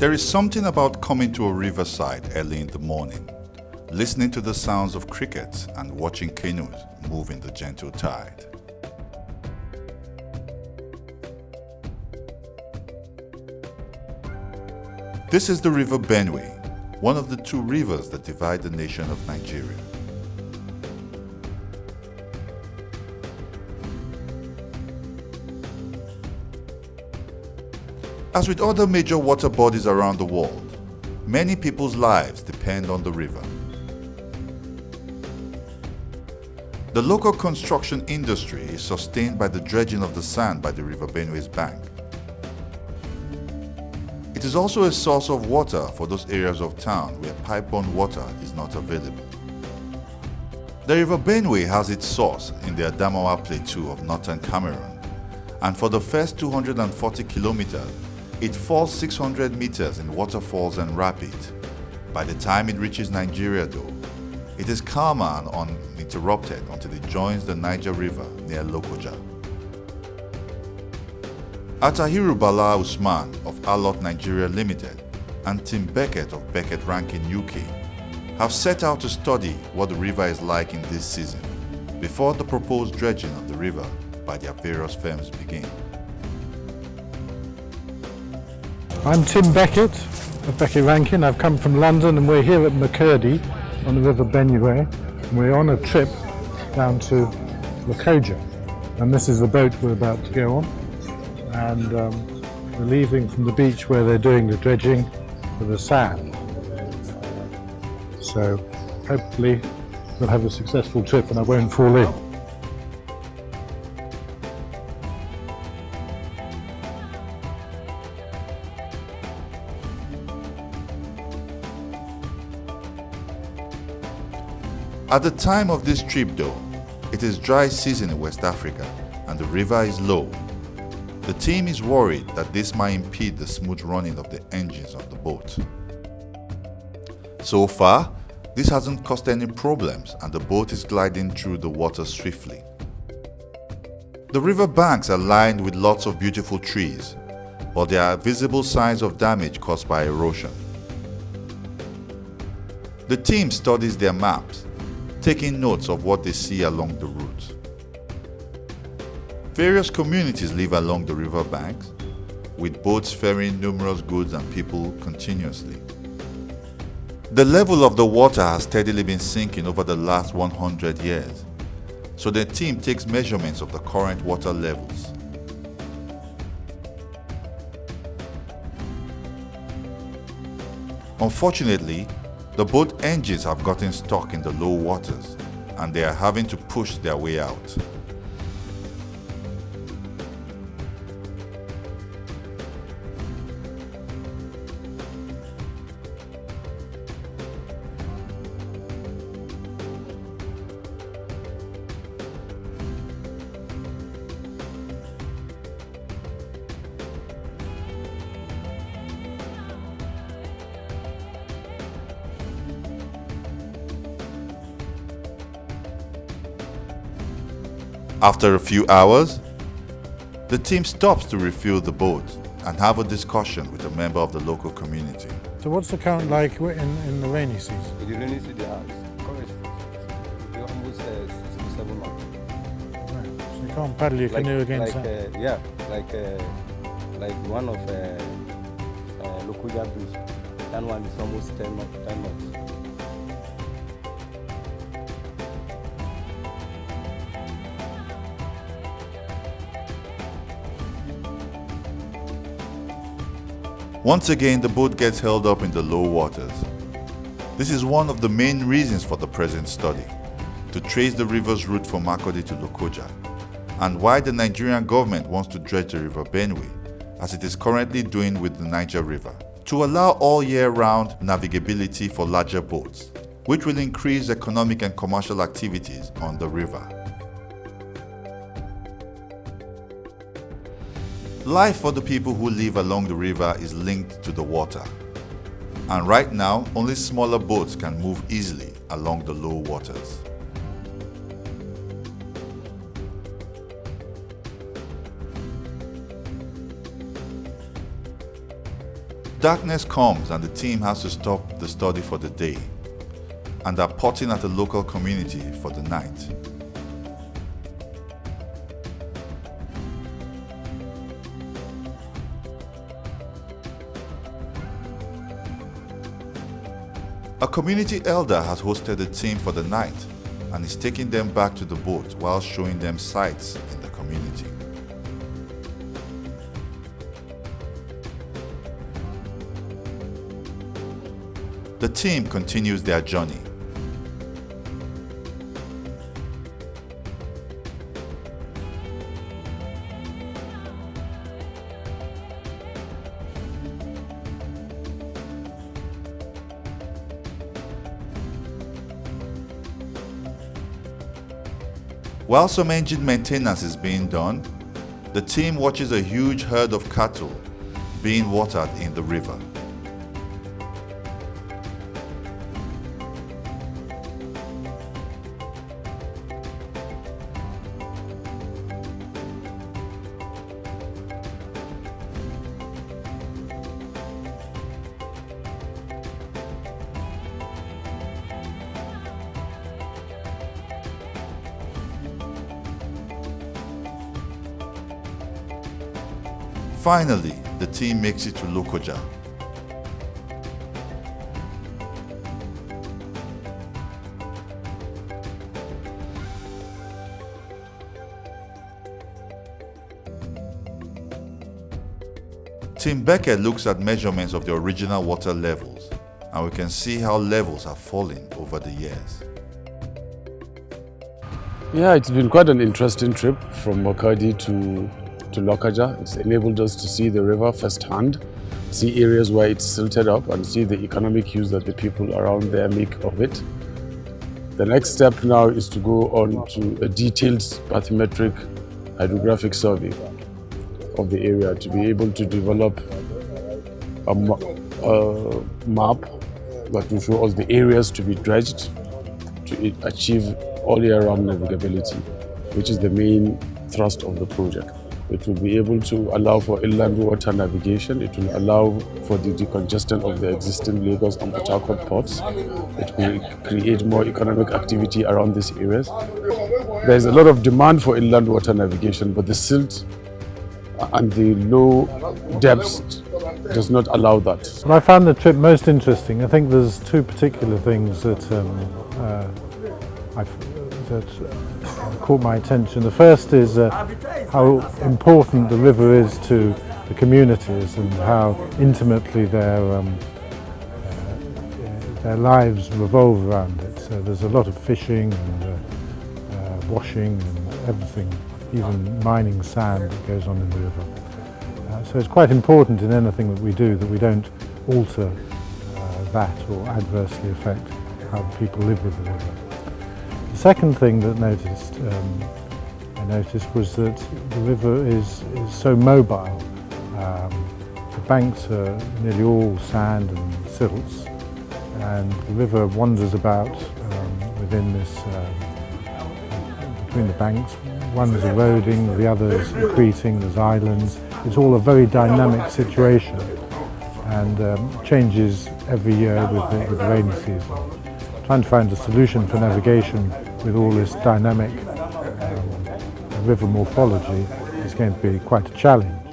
There is something about coming to a riverside early in the morning, listening to the sounds of crickets and watching canoes move in the gentle tide. This is the River Benue, one of the two rivers that divide the nation of Nigeria. As with other major water bodies around the world, many people's lives depend on the river. The local construction industry is sustained by the dredging of the sand by the River Benue's bank. It is also a source of water for those areas of town where pipe-borne water is not available. The River Benue has its source in the Adamawa Plateau of northern Cameroon, and for the first 240 kilometers, it falls 600 meters in waterfalls and rapids. By the time it reaches Nigeria though, it is calmer and uninterrupted until it joins the Niger River near Lokoja. Atahiru Bala Usman of Alot Nigeria Limited and Tim Beckett of Beckett Rankin UK have set out to study what the river is like in this season before the proposed dredging of the river by their various firms begin. I'm Tim Beckett of Beckett Rankin. I've come from London and we're here at Makurdi on the River Benue. We're on a trip down to Lokoja, and this is the boat we're about to go on. And we're leaving from the beach where they're doing the dredging for the sand. So hopefully we'll have a successful trip and I won't fall in. At the time of this trip though, it is dry season in West Africa and the river is low. The team is worried that this might impede the smooth running of the engines of the boat. So far, this hasn't caused any problems and the boat is gliding through the water swiftly. The river banks are lined with lots of beautiful trees, but there are visible signs of damage caused by erosion. The team studies their maps, taking notes of what they see along the route. Various communities live along the river banks, with boats ferrying numerous goods and people continuously. The level of the water has steadily been sinking over the last 100 years, so the team takes measurements of the current water levels. Unfortunately, the boat engines have gotten stuck in the low waters and they are having to push their way out. After a few hours, the team stops to refuel the boat and have a discussion with a member of the local community. So what's the current like in the rainy season? In the rainy season, current you're almost 6 to 7 months. Right. So you can't paddle your canoe against that? Like one of Lokoja Beach. That one is almost 10 months. Once again, the boat gets held up in the low waters. This is one of the main reasons for the present study, to trace the river's route from Makurdi to Lokoja, and why the Nigerian government wants to dredge the River Benue, as it is currently doing with the Niger River, to allow all year-round navigability for larger boats, which will increase economic and commercial activities on the river. Life for the people who live along the river is linked to the water, and right now only smaller boats can move easily along the low waters. Darkness comes and the team has to stop the study for the day and are potting at a local community for the night. A community elder has hosted the team for the night and is taking them back to the boat while showing them sights in the community. The team continues their journey. While some engine maintenance is being done, the team watches a huge herd of cattle being watered in the river. Finally, the team makes it to Lokoja. Tim Beckett looks at measurements of the original water levels, and we can see how levels have fallen over the years. Yeah, it's been quite an interesting trip from Makadi to Lokoja. It's enabled us to see the river firsthand, see areas where it's silted up, and see the economic use that the people around there make of it. The next step now is to go on to a detailed bathymetric hydrographic survey of the area to be able to develop a map that will show us the areas to be dredged to achieve all year-round navigability, which is the main thrust of the project. It will be able to allow for inland water navigation. It will allow for the decongestion of the existing Lagos and Port Harcourt ports. It will create more economic activity around these areas. There is a lot of demand for inland water navigation, but the silt and the low depths does not allow that. What I found the trip most interesting, I think there's two particular things that caught my attention. The first is how important the river is to the communities and how intimately their lives revolve around it. So there's a lot of fishing and washing and everything, even mining sand that goes on in the river. So it's quite important in anything that we do that we don't alter that or adversely affect how people live with the river. The second thing that I noticed was that the river is so mobile. The banks are nearly all sand and silts, and the river wanders about within this, between the banks. One is eroding, the other is accreting, there's islands. It's all a very dynamic situation and changes every year with the rainy season. Trying to find a solution for navigation with all this dynamic river morphology is going to be quite a challenge.